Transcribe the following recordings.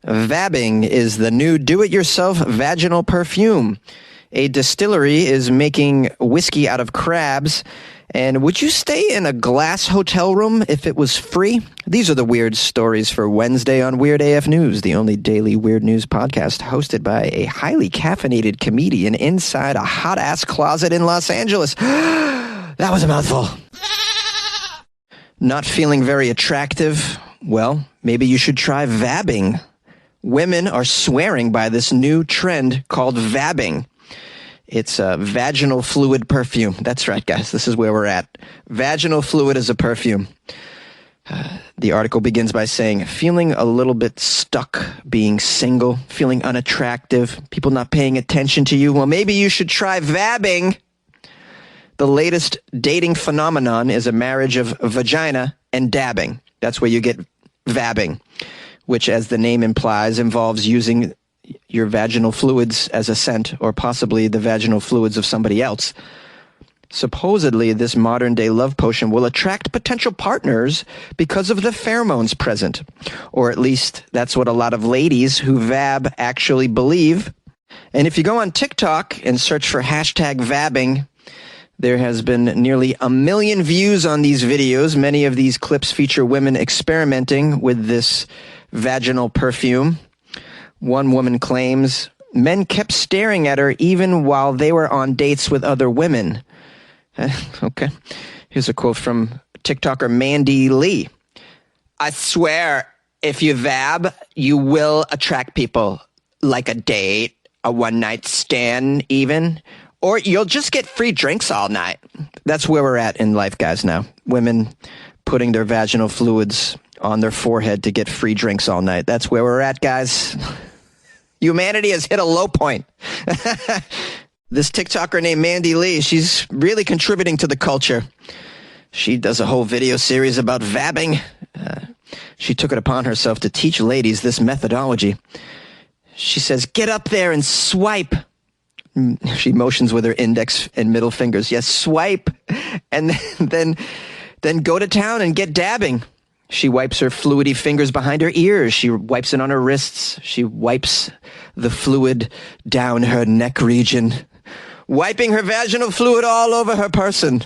Vabbing is the new do-it-yourself vaginal perfume. A distillery is making whiskey out of crabs. And would you stay in a glass hotel room if it was free? These are the weird stories for Wednesday on Weird AF News, the only daily weird news podcast hosted by a highly caffeinated comedian inside a hot-ass closet in Los Angeles. That was a mouthful. Not feeling very attractive? Well, maybe you should try vabbing. Women are swearing by this new trend called vabbing. It's a vaginal fluid perfume. That's right, guys. This is where we're at. Vaginal fluid is a perfume. The article begins by saying, feeling a little bit stuck being single, feeling unattractive, people not paying attention to you. Well, maybe you should try vabbing. The latest dating phenomenon is a marriage of vagina and dabbing. That's where you get vabbing, which, as the name implies, involves using your vaginal fluids as a scent, or possibly the vaginal fluids of somebody else. Supposedly, this modern-day love potion will attract potential partners because of the pheromones present. Or at least, that's what a lot of ladies who vab actually believe. And if you go on TikTok and search for hashtag vabbing, there has been nearly 1 million views on these videos. Many of these clips feature women experimenting with this vaginal perfume. One woman claims men kept staring at her even while they were on dates with other women. Okay. Here's a quote from TikToker Mandy Lee. I swear, if you vab, you will attract people, like a date, a one-night stand even, or you'll just get free drinks all night. That's where we're at in life, guys, now. Women putting their vaginal fluids on their forehead to get free drinks all night. That's where we're at, guys. Humanity has hit a low point. This TikToker named Mandy Lee, she's really contributing to the culture. She does a whole video series about vabbing. She took it upon herself to teach ladies this methodology. She says, get up there and swipe. She motions with her index and middle fingers. Yes, swipe. And then go to town and get dabbing. She wipes her fluidy fingers behind her ears. She wipes it on her wrists. She wipes the fluid down her neck region, wiping her vaginal fluid all over her person.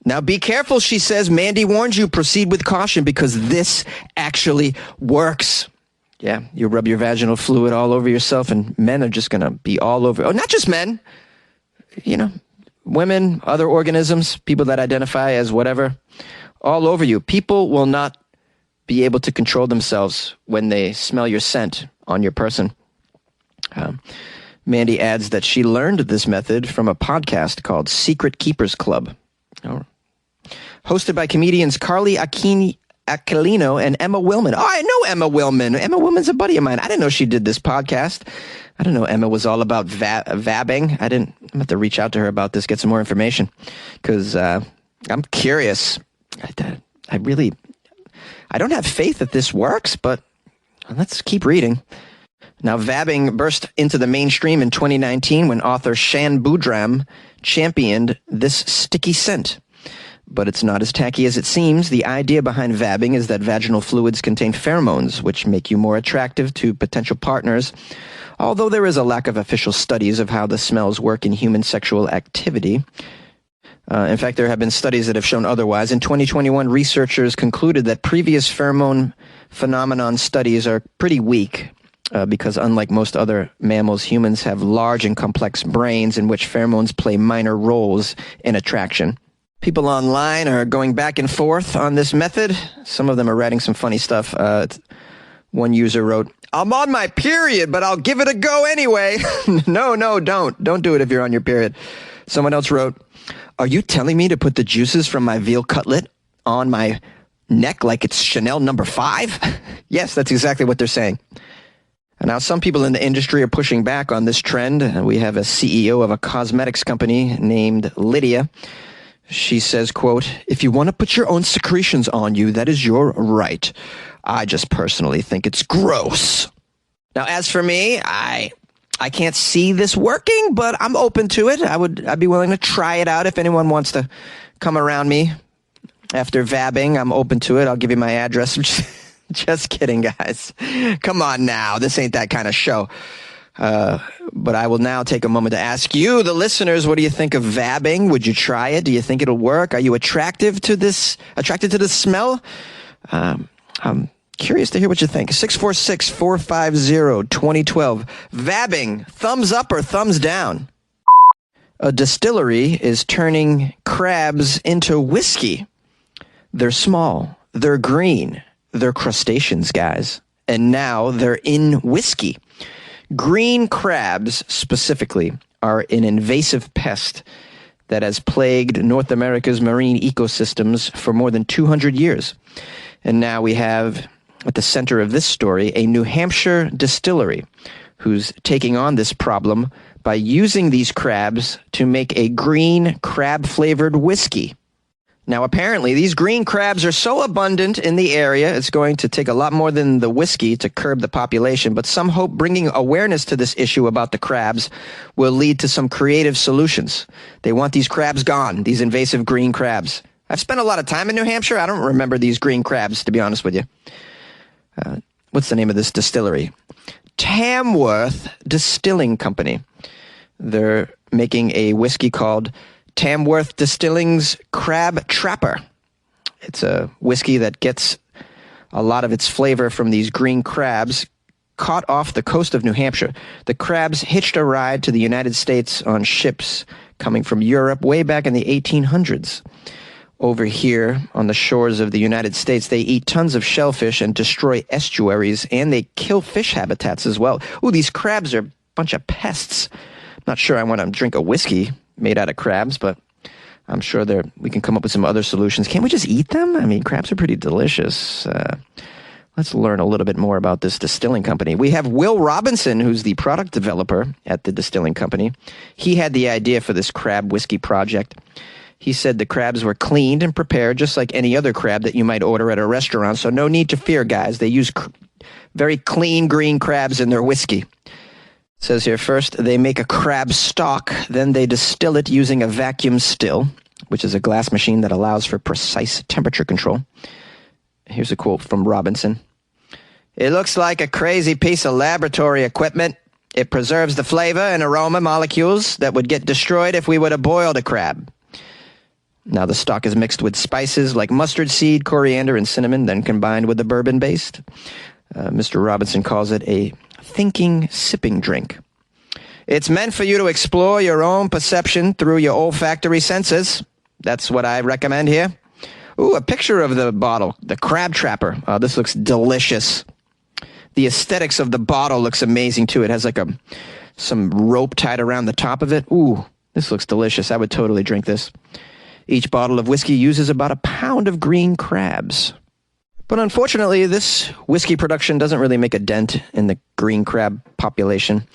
Now be careful, she says. Mandy warns you, proceed with caution because this actually works. Yeah, you rub your vaginal fluid all over yourself and men are just going to be all over. Oh, not just men. You know, women, other organisms, people that identify as whatever. All over you. People will not be able to control themselves when they smell your scent on your person. Mandy adds that she learned this method from a podcast called Secret Keepers Club, hosted by comedians Carly Aquilino and Emma Willman. Oh, I know Emma Willman. Emma Willman's a buddy of mine. I didn't know she did this podcast. I didn't know Emma was all about vabbing. I'm going to have to reach out to her about this, get some more information, because I'm curious. I don't have faith that this works, but let's keep reading. Now, vabbing burst into the mainstream in 2019 when author Shan Boodram championed this sticky scent. But it's not as tacky as it seems. The idea behind vabbing is that vaginal fluids contain pheromones, which make you more attractive to potential partners. Although there is a lack of official studies of how the smells work in human sexual activity. In fact, there have been studies that have shown otherwise. In 2021, researchers concluded that previous pheromone phenomenon studies are pretty weak because unlike most other mammals, humans have large and complex brains in which pheromones play minor roles in attraction. People online are going back and forth on this method. Some of them are writing some funny stuff. One user wrote, I'm on my period, but I'll give it a go anyway. No, don't. Don't do it if you're on your period. Someone else wrote, are you telling me to put the juices from my veal cutlet on my neck like it's Chanel number 5? Yes, that's exactly what they're saying. And now some people in the industry are pushing back on this trend. We have a CEO of a cosmetics company named Lydia. She says, quote, if you want to put your own secretions on you, that is your right. I just personally think it's gross. Now, as for me, I can't see this working, but I'm open to it. I'd be willing to try it out if anyone wants to come around me after vabbing. I'm open to it. I'll give you my address. Just kidding, guys. Come on now. This ain't that kind of show. But I will now take a moment to ask you, the listeners, what do you think of vabbing? Would you try it? Do you think it'll work? Are you attracted to this smell? I'm curious to hear what you think. 646-450-2012. Vabbing, thumbs up or thumbs down? A distillery is turning crabs into whiskey. They're small. They're green. They're crustaceans, guys. And now they're in whiskey. Green crabs, specifically, are an invasive pest that has plagued North America's marine ecosystems for more than 200 years. And now we have, at the center of this story, a New Hampshire distillery who's taking on this problem by using these crabs to make a green crab-flavored whiskey. Now, apparently, these green crabs are so abundant in the area, it's going to take a lot more than the whiskey to curb the population, but some hope bringing awareness to this issue about the crabs will lead to some creative solutions. They want these crabs gone, these invasive green crabs. I've spent a lot of time in New Hampshire. I don't remember these green crabs, to be honest with you. What's the name of this distillery? Tamworth Distilling Company. They're making a whiskey called Tamworth Distilling's Crab Trapper. It's a whiskey that gets a lot of its flavor from these green crabs caught off the coast of New Hampshire. The crabs hitched a ride to the United States on ships coming from Europe way back in the 1800s. Over here on the shores of the United States, they eat tons of shellfish and destroy estuaries, and they kill fish habitats as well. Ooh, these crabs are a bunch of pests. Not sure I want to drink a whiskey made out of crabs, but I'm sure we can come up with some other solutions. Can't we just eat them? I mean, crabs are pretty delicious. Let's learn a little bit more about this distilling company. We have Will Robinson, who's the product developer at the distilling company. He had the idea for this crab whiskey project. He said the crabs were cleaned and prepared just like any other crab that you might order at a restaurant, so no need to fear, guys. They use very clean green crabs in their whiskey. It says here, first, they make a crab stock, then they distill it using a vacuum still, which is a glass machine that allows for precise temperature control. Here's a quote from Robinson. It looks like a crazy piece of laboratory equipment. It preserves the flavor and aroma molecules that would get destroyed if we were to boil the crab. Now the stock is mixed with spices like mustard seed, coriander, and cinnamon, then combined with the bourbon based. Mr. Robinson calls it a thinking sipping drink. It's meant for you to explore your own perception through your olfactory senses. That's what I recommend here. Ooh, a picture of the bottle, the Crab Trapper. Oh, this looks delicious. The aesthetics of the bottle looks amazing too. It has like some rope tied around the top of it. Ooh, this looks delicious. I would totally drink this. Each bottle of whiskey uses about a pound of green crabs. But unfortunately, this whiskey production doesn't really make a dent in the green crab population.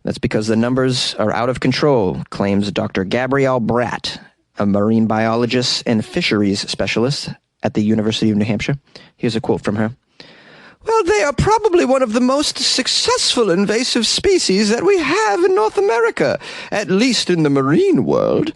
That's because the numbers are out of control, claims Dr. Gabrielle Bratt, a marine biologist and fisheries specialist at the University of New Hampshire. Here's a quote from her. Well, they are probably one of the most successful invasive species that we have in North America, at least in the marine world.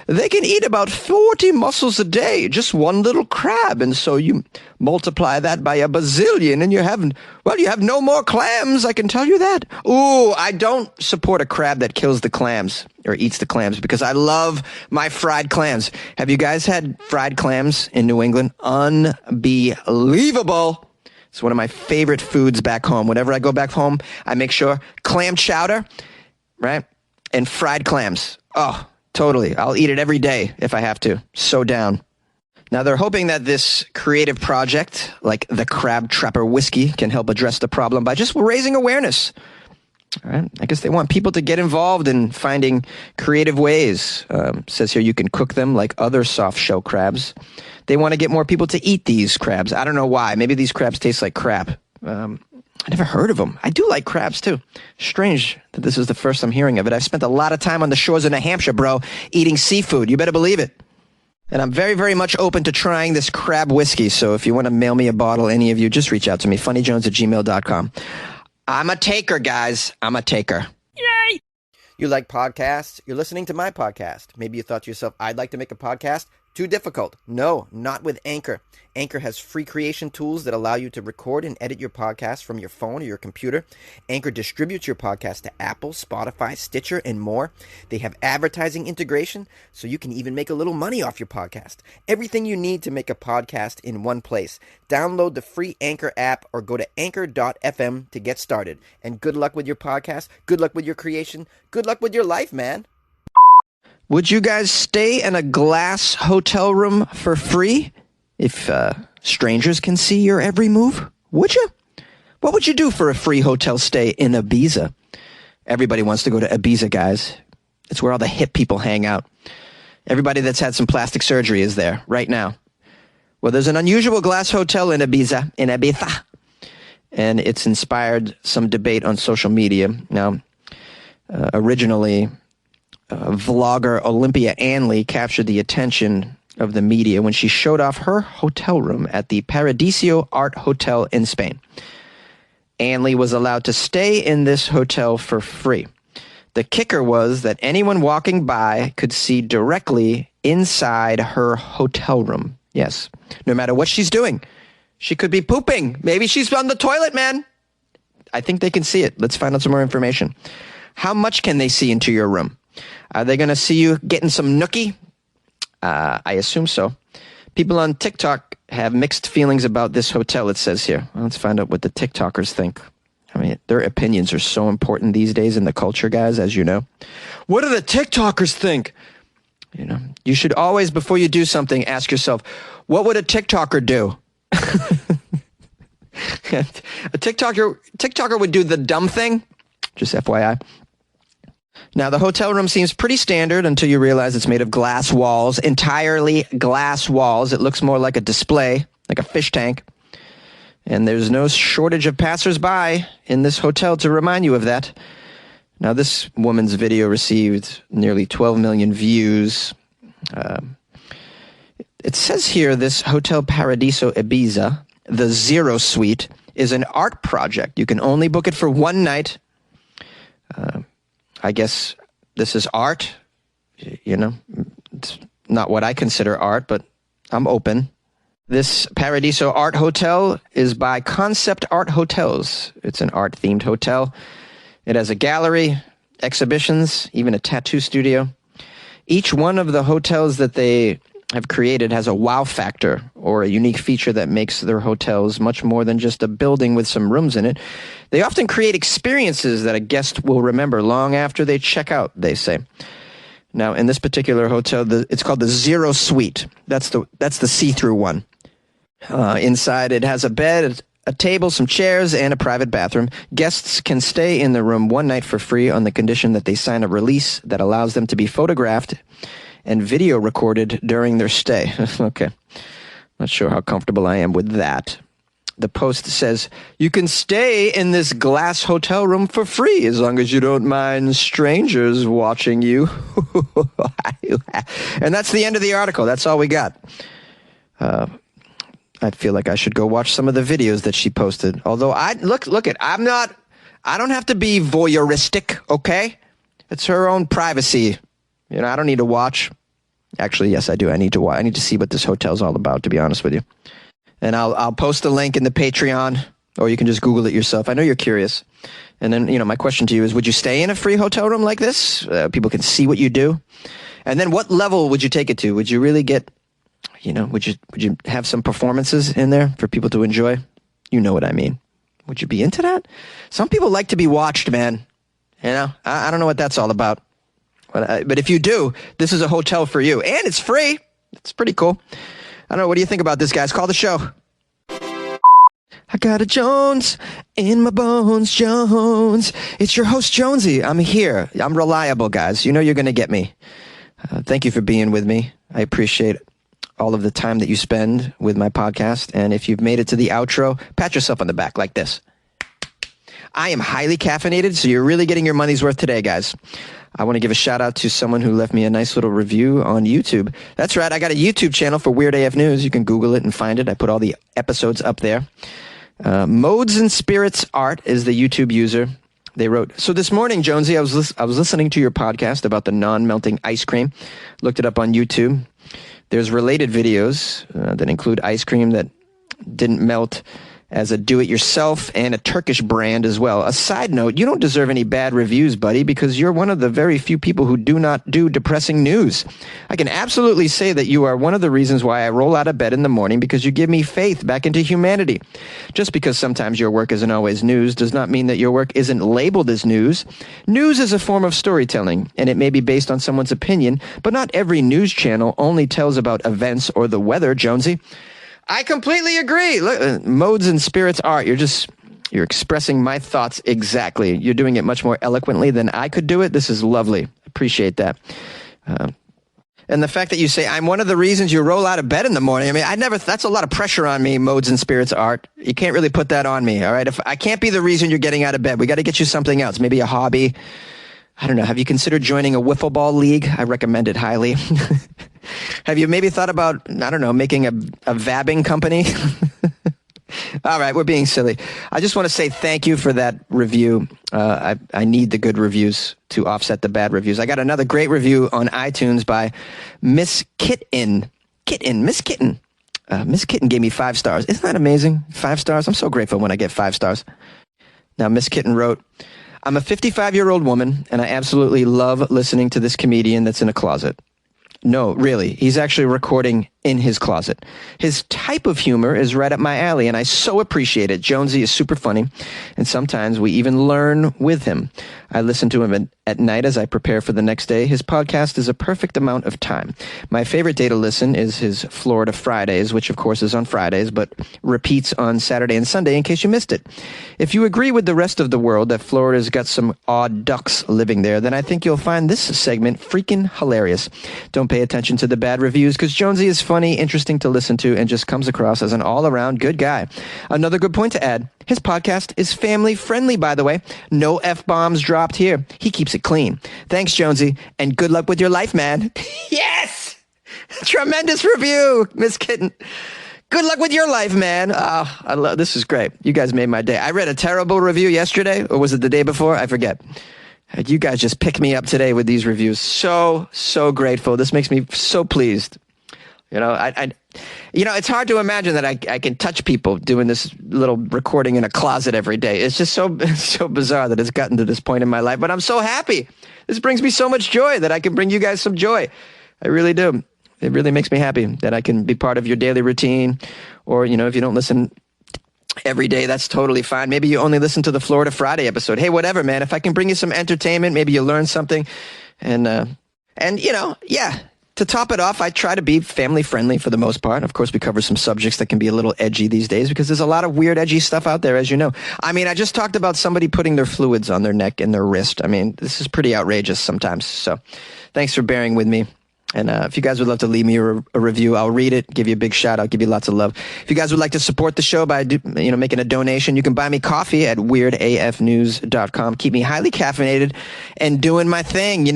They can eat about 40 mussels a day, just one little crab, and so you multiply that by a bazillion, and you have no more clams, I can tell you that. Ooh, I don't support a crab that kills the clams, or eats the clams, because I love my fried clams. Have you guys had fried clams in New England? Unbelievable. It's one of my favorite foods back home. Whenever I go back home, I make sure clam chowder, right? And fried clams. Oh, totally. I'll eat it every day if I have to. So down. Now, they're hoping that this creative project, like the Crab Trapper Whiskey, can help address the problem by just raising awareness. All right. I guess they want people to get involved in finding creative ways. Says here you can cook them like other soft shell crabs. They want to get more people to eat these crabs. I don't know why. Maybe these crabs taste like crap. I never heard of them. I do like crabs, too. Strange that this is the first I'm hearing of it. I've spent a lot of time on the shores of New Hampshire, bro, eating seafood. You better believe it. And I'm very, very much open to trying this crab whiskey. So if you want to mail me a bottle, any of you, just reach out to me, funnyjones@gmail.com. I'm a taker, guys. I'm a taker. Yay! You like podcasts? You're listening to my podcast. Maybe you thought to yourself, I'd like to make a podcast. Too difficult? No, not with Anchor. Anchor has free creation tools that allow you to record and edit your podcast from your phone or your computer. Anchor distributes your podcast to Apple, Spotify, Stitcher, and more. They have advertising integration, so you can even make a little money off your podcast. Everything you need to make a podcast in one place. Download the free Anchor app or go to anchor.fm to get started. And good luck with your podcast. Good luck with your creation. Good luck with your life, man. Would you guys stay in a glass hotel room for free if strangers can see your every move? Would you? What would you do for a free hotel stay in Ibiza? Everybody wants to go to Ibiza, guys. It's where all the hip people hang out. Everybody that's had some plastic surgery is there right now. Well, there's an unusual glass hotel in Ibiza, and it's inspired some debate on social media. Now, originally, vlogger Olympia Anley captured the attention of the media when she showed off her hotel room at the Paradiso Art Hotel in Spain. Anley was allowed to stay in this hotel for free. The kicker was that anyone walking by could see directly inside her hotel room. Yes, no matter what she's doing. She could be pooping. Maybe she's on the toilet, man. I think they can see it. Let's find out some more information. How much can they see into your room? Are they going to see you getting some nookie? I assume so. People on TikTok have mixed feelings about this hotel, it says here. Well, let's find out what the TikTokers think. I mean, their opinions are so important these days in the culture, guys, as you know. What do the TikTokers think? You know, you should always, before you do something, ask yourself, what would a TikToker do? A TikToker would do the dumb thing. Just FYI. Now, the hotel room seems pretty standard until you realize it's made of glass walls, entirely glass walls. It looks more like a display, like a fish tank. And there's no shortage of passersby in this hotel to remind you of that. Now, this woman's video received nearly 12 million views. It says here this Hotel Paradiso Ibiza, the Zero Suite, is an art project. You can only book it for one night. I guess this is art. You know, it's not what I consider art, but I'm open. This Paradiso Art Hotel is by Concept Art Hotels. It's an art-themed hotel. It has a gallery, exhibitions, even a tattoo studio. Each one of the hotels that they have created has a wow factor or a unique feature that makes their hotels much more than just a building with some rooms in it. They often create experiences that a guest will remember long after they check out, they say. Now, in this particular hotel, it's called the Zero Suite. That's the see-through one. Inside, it has a bed, a table, some chairs, and a private bathroom. Guests can stay in the room one night for free on the condition that they sign a release that allows them to be photographed and video recorded during their stay. Okay. Not sure how comfortable I am with that. The post says, you can stay in this glass hotel room for free as long as you don't mind strangers watching you. And that's the end of the article. That's all we got. I feel like I should go watch some of the videos that she posted. Although I don't have to be voyeuristic, okay? It's her own privacy. You know, I don't need to watch. Actually, yes, I do. I need to watch. I need to see what this hotel's all about, to be honest with you. And I'll post the link in the Patreon, or you can just Google it yourself. I know you're curious. And then, you know, my question to you is, would you stay in a free hotel room like this? People can see what you do. And then what level would you take it to? Would you really get, you know, would you have some performances in there for people to enjoy? You know what I mean. Would you be into that? Some people like to be watched, man. You know, I don't know what that's all about. But if you do, this is a hotel for you. And it's free. It's pretty cool. I don't know. What do you think about this, guys? Call the show. I got a Jones in my bones, Jones. It's your host, Jonesy. I'm here. I'm reliable, guys. You know you're going to get me. Thank you for being with me. I appreciate all of the time that you spend with my podcast. And if you've made it to the outro, pat yourself on the back like this. I am highly caffeinated, so you're really getting your money's worth today, guys. I want to give a shout out to someone who left me a nice little review on YouTube. That's right. I got a YouTube channel for Weird AF News. You can Google it and find it. I put all the episodes up there. Modes and Spirits Art is the YouTube user. They wrote, so this morning, Jonesy, I was listening to your podcast about the non-melting ice cream. Looked it up on YouTube. There's related videos that include ice cream that didn't melt as a do-it-yourself and a Turkish brand as well. A side note, you don't deserve any bad reviews, buddy, because you're one of the very few people who do not do depressing news. I can absolutely say that you are one of the reasons why I roll out of bed in the morning, because you give me faith back into humanity. Just because sometimes your work isn't always news does not mean that your work isn't labeled as news. News is a form of storytelling, and it may be based on someone's opinion, but not every news channel only tells about events or the weather, Jonesy. I completely agree. Look, modes and spirits art. You're expressing my thoughts exactly. You're doing it much more eloquently than I could do it. This is lovely. Appreciate that. And the fact that you say, I'm one of the reasons you roll out of bed in the morning. I mean, that's a lot of pressure on me, modes and spirits art. You can't really put that on me, all right? If I can't be the reason you're getting out of bed, we got to get you something else, maybe a hobby. I don't know. Have you considered joining a wiffle ball league? I recommend it highly. Have you maybe thought about, I don't know, making a vabbing company? All right, we're being silly. I just want to say thank you for that review. I need the good reviews to offset the bad reviews. I got another great review on iTunes by Miss Kitten. Miss Kitten. Miss Kitten gave me 5 stars. Isn't that amazing? 5 stars. I'm so grateful when I get 5 stars. Now, Miss Kitten wrote, I'm a 55-year-old woman, and I absolutely love listening to this comedian that's in a closet. No, really. He's actually recording in his closet. His type of humor is right up my alley, and I so appreciate it. Jonesy is super funny, and sometimes we even learn with him. I listen to him at night as I prepare for the next day. His podcast is a perfect amount of time. My favorite day to listen is his Florida Fridays, which of course is on Fridays, but repeats on Saturday and Sunday in case you missed it. If you agree with the rest of the world that Florida's got some odd ducks living there, then I think you'll find this segment freaking hilarious. Don't pay attention to the bad reviews, because Jonesy is funny, interesting to listen to, and just comes across as an all-around good guy. Another good point to add, his podcast is family-friendly, by the way. No F-bombs dropped here. He keeps it clean. Thanks, Jonesy, and good luck with your life, man. Yes! Tremendous review, Miss Kitten. Good luck with your life, man. Oh, this is great. You guys made my day. I read a terrible review yesterday, or was it the day before? I forget. You guys just picked me up today with these reviews. So grateful. This makes me so pleased. You know, it's hard to imagine that I can touch people doing this little recording in a closet every day. It's just so bizarre that it's gotten to this point in my life. But I'm so happy. This brings me so much joy that I can bring you guys some joy. I really do. It really makes me happy that I can be part of your daily routine. Or, if you don't listen every day, that's totally fine. Maybe you only listen to the Florida Friday episode. Hey, whatever, man. If I can bring you some entertainment, maybe you learn something. And to top it off, I try to be family friendly for the most part. Of course, we cover some subjects that can be a little edgy these days because there's a lot of weird, edgy stuff out there, as you know. I mean, I just talked about somebody putting their fluids on their neck and their wrist. I mean, this is pretty outrageous sometimes. So thanks for bearing with me. And if you guys would love to leave me a review, I'll read it, give you a big shout out, give you lots of love. If you guys would like to support the show by making a donation, you can buy me coffee at weirdafnews.com. Keep me highly caffeinated and doing my thing,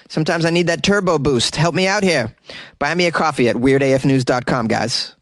Sometimes I need that turbo boost. Help me out here. Buy me a coffee at weirdafnews.com, guys.